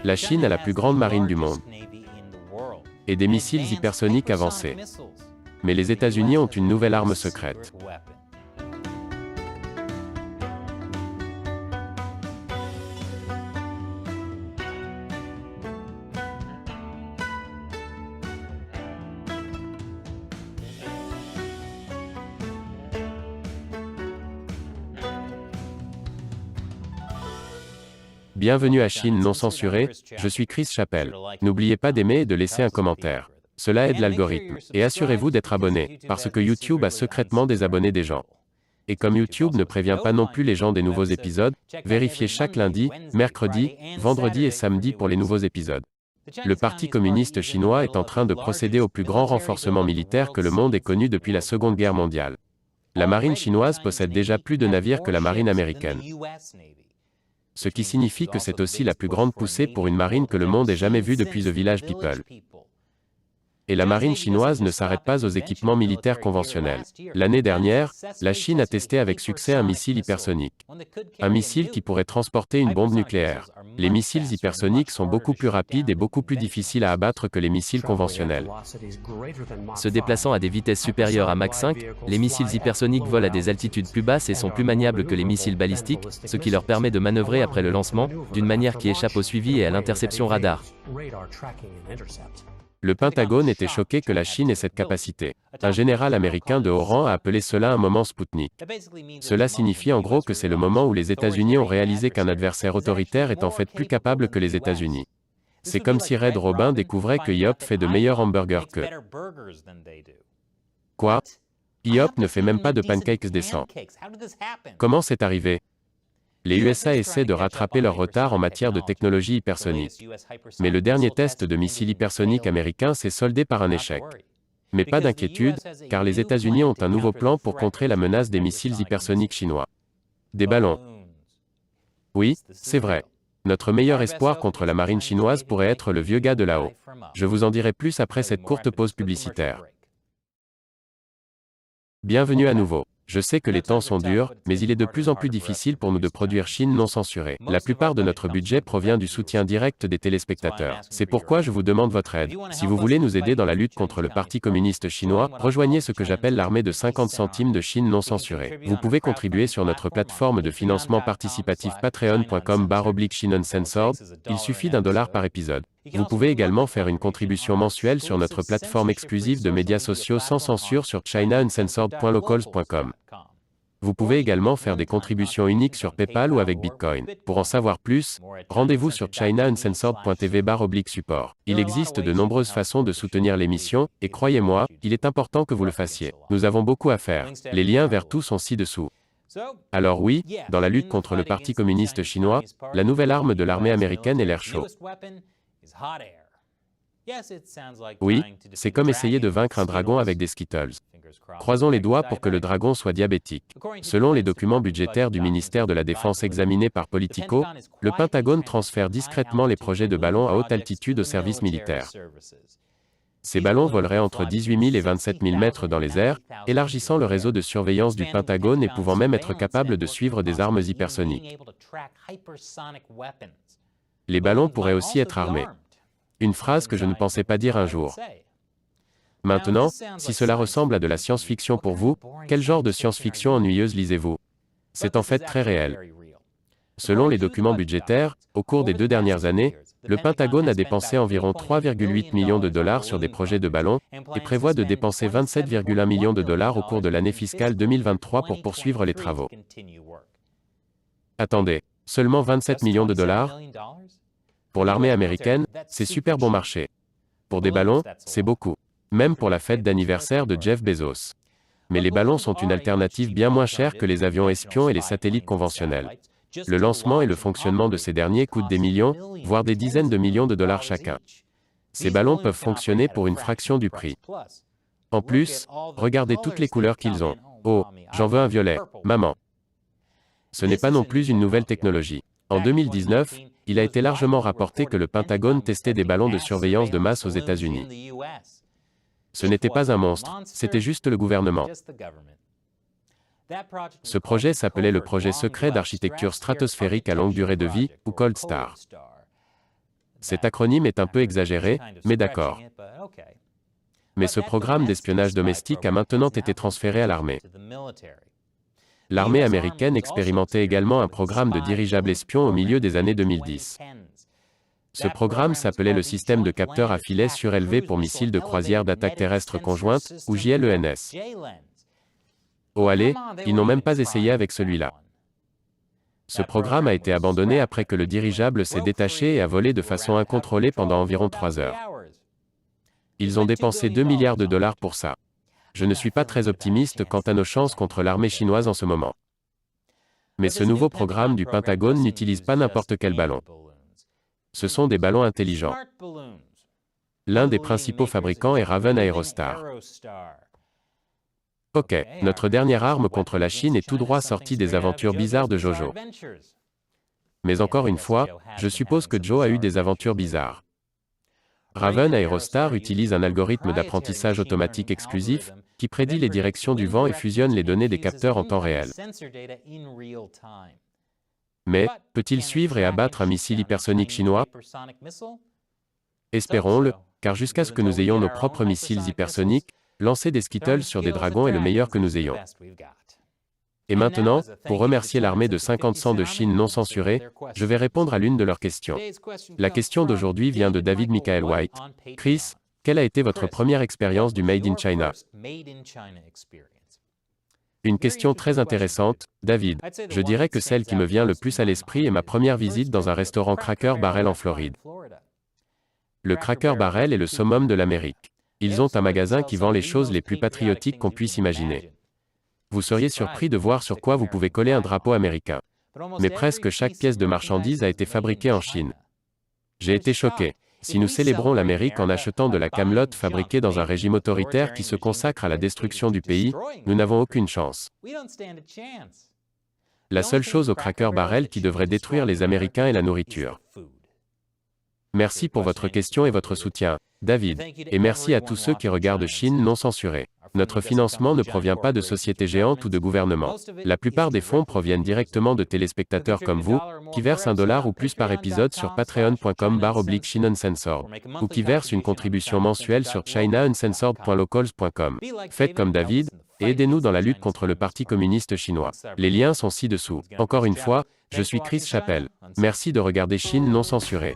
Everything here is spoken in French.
La Chine a la plus grande marine du monde et des missiles hypersoniques avancés. Mais les États-Unis ont une nouvelle arme secrète. Bienvenue à Chine non censurée, je suis Chris Chappell. N'oubliez pas d'aimer et de laisser un commentaire. Cela aide l'algorithme. Et assurez-vous d'être abonné, parce que YouTube a secrètement désabonné des gens. Et comme YouTube ne prévient pas non plus les gens des nouveaux épisodes, vérifiez chaque lundi, mercredi, vendredi et samedi pour les nouveaux épisodes. Le Parti communiste chinois est en train de procéder au plus grand renforcement militaire que le monde ait connu depuis la Seconde Guerre mondiale. La marine chinoise possède déjà plus de navires que la marine américaine. Ce qui signifie que c'est aussi la plus grande poussée pour une marine que le monde ait jamais vue depuis The Village People. Et la marine chinoise ne s'arrête pas aux équipements militaires conventionnels. L'année dernière, la Chine a testé avec succès un missile hypersonique. Un missile qui pourrait transporter une bombe nucléaire. Les missiles hypersoniques sont beaucoup plus rapides et beaucoup plus difficiles à abattre que les missiles conventionnels. Se déplaçant à des vitesses supérieures à Mach 5, les missiles hypersoniques volent à des altitudes plus basses et sont plus maniables que les missiles balistiques, ce qui leur permet de manœuvrer après le lancement, d'une manière qui échappe au suivi et à l'interception radar. Le Pentagone était choqué que la Chine ait cette capacité. Un général américain de haut rang a appelé cela un moment Spoutnik. Cela signifie en gros que c'est le moment où les États-Unis ont réalisé qu'un adversaire autoritaire est en fait plus capable que les États-Unis. C'est comme si Red Robin découvrait que IHOP fait de meilleurs hamburgers que... Quoi? IHOP ne fait même pas de pancakes décents. Comment c'est arrivé? Les USA essaient de rattraper leur retard en matière de technologie hypersonique. Mais le dernier test de missile hypersonique américain s'est soldé par un échec. Mais pas d'inquiétude, car les États-Unis ont un nouveau plan pour contrer la menace des missiles hypersoniques chinois. Des ballons. Oui, c'est vrai. Notre meilleur espoir contre la marine chinoise pourrait être le vieux gars de là-haut. Je vous en dirai plus après cette courte pause publicitaire. Bienvenue à nouveau. Je sais que les temps sont durs, mais il est de plus en plus difficile pour nous de produire Chine non censurée. La plupart de notre budget provient du soutien direct des téléspectateurs. C'est pourquoi je vous demande votre aide. Si vous voulez nous aider dans la lutte contre le Parti communiste chinois, rejoignez ce que j'appelle l'armée de 50 centimes de Chine non censurée. Vous pouvez contribuer sur notre plateforme de financement participatif patreon.com/Chine Uncensored. Il suffit $1 par épisode. Vous pouvez également faire une contribution mensuelle sur notre plateforme exclusive de médias sociaux sans censure sur chinauncensored.locals.com. Vous pouvez également faire des contributions uniques sur PayPal ou avec Bitcoin. Pour en savoir plus, rendez-vous sur chinauncensored.tv/support. Il existe de nombreuses façons de soutenir l'émission, et croyez-moi, il est important que vous le fassiez. Nous avons beaucoup à faire. Les liens vers tout sont ci-dessous. Alors oui, dans la lutte contre le Parti communiste chinois, la nouvelle arme de l'armée américaine est l'air chaud. Oui, c'est comme essayer de vaincre un dragon avec des Skittles. Croisons les doigts pour que le dragon soit diabétique. Selon les documents budgétaires du ministère de la Défense examinés par Politico, le Pentagone transfère discrètement les projets de ballons à haute altitude au service militaire. Ces ballons voleraient entre 18 000 et 27 000 mètres dans les airs, élargissant le réseau de surveillance du Pentagone et pouvant même être capables de suivre des armes hypersoniques. Les ballons pourraient aussi être armés. Une phrase que je ne pensais pas dire un jour. Maintenant, si cela ressemble à de la science-fiction pour vous, quel genre de science-fiction ennuyeuse lisez-vous? C'est en fait très réel. Selon les documents budgétaires, au cours des 2 dernières années, le Pentagone a dépensé environ 3,8 millions de dollars sur des projets de ballons, et prévoit de dépenser 27,1 millions de dollars au cours de l'année fiscale 2023 pour poursuivre les travaux. Attendez, seulement 27 millions de dollars? Pour l'armée américaine, c'est super bon marché. Pour des ballons, c'est beaucoup. Même pour la fête d'anniversaire de Jeff Bezos. Mais les ballons sont une alternative bien moins chère que les avions espions et les satellites conventionnels. Le lancement et le fonctionnement de ces derniers coûtent des millions, voire des dizaines de millions de dollars chacun. Ces ballons peuvent fonctionner pour une fraction du prix. En plus, regardez toutes les couleurs qu'ils ont. Oh, j'en veux un violet, maman. Ce n'est pas non plus une nouvelle technologie. En 2019, il a été largement rapporté que le Pentagone testait des ballons de surveillance de masse aux États-Unis. Ce n'était pas un monstre, c'était juste le gouvernement. Ce projet s'appelait le projet secret d'architecture stratosphérique à longue durée de vie, ou Cold Star. Cet acronyme est un peu exagéré, mais d'accord. Mais ce programme d'espionnage domestique a maintenant été transféré à l'armée. L'armée américaine expérimentait également un programme de dirigeables espions au milieu des années 2010. Ce programme s'appelait le système de capteurs à filets surélevés pour missiles de croisière d'attaque terrestre conjointe, ou JLENS. Oh allez, ils n'ont même pas essayé avec celui-là. Ce programme a été abandonné après que le dirigeable s'est détaché et a volé de façon incontrôlée pendant environ 3 heures. Ils ont dépensé 2 milliards de dollars pour ça. Je ne suis pas très optimiste quant à nos chances contre l'armée chinoise en ce moment. Mais ce nouveau programme du Pentagone n'utilise pas n'importe quel ballon. Ce sont des ballons intelligents. L'un des principaux fabricants est Raven Aerostar. Ok, notre dernière arme contre la Chine est tout droit sortie des aventures bizarres de Jojo. Mais encore une fois, je suppose que Joe a eu des aventures bizarres. Raven Aerostar utilise un algorithme d'apprentissage automatique exclusif, qui prédit les directions du vent et fusionne les données des capteurs en temps réel. Mais, peut-il suivre et abattre un missile hypersonique chinois? Espérons-le, car jusqu'à ce que nous ayons nos propres missiles hypersoniques, lancer des Skittles sur des dragons est le meilleur que nous ayons. Et maintenant, pour remercier l'armée de 50 cents de Chine non censurée, je vais répondre à l'une de leurs questions. La question d'aujourd'hui vient de David Michael White. Chris, quelle a été votre première expérience du Made in China? Une question très intéressante, David. Je dirais que celle qui me vient le plus à l'esprit est ma première visite dans un restaurant Cracker Barrel en Floride. Le Cracker Barrel est le summum de l'Amérique. Ils ont un magasin qui vend les choses les plus patriotiques qu'on puisse imaginer. Vous seriez surpris de voir sur quoi vous pouvez coller un drapeau américain. Mais presque chaque pièce de marchandise a été fabriquée en Chine. J'ai été choqué. Si nous célébrons l'Amérique en achetant de la camelote fabriquée dans un régime autoritaire qui se consacre à la destruction du pays, nous n'avons aucune chance. La seule chose au Cracker Barrel qui devrait détruire les Américains est la nourriture. Merci pour votre question et votre soutien, David. Et merci à tous ceux qui regardent Chine non censurée. Notre financement ne provient pas de sociétés géantes ou de gouvernements. La plupart des fonds proviennent directement de téléspectateurs comme vous, qui versent $1 ou plus par épisode sur patreon.com/China Uncensored, ou qui versent une contribution mensuelle sur chinauncensored.locals.com. Faites comme David, et aidez-nous dans la lutte contre le Parti communiste chinois. Les liens sont ci-dessous. Encore une fois, je suis Chris Chappell. Merci de regarder Chine non censurée.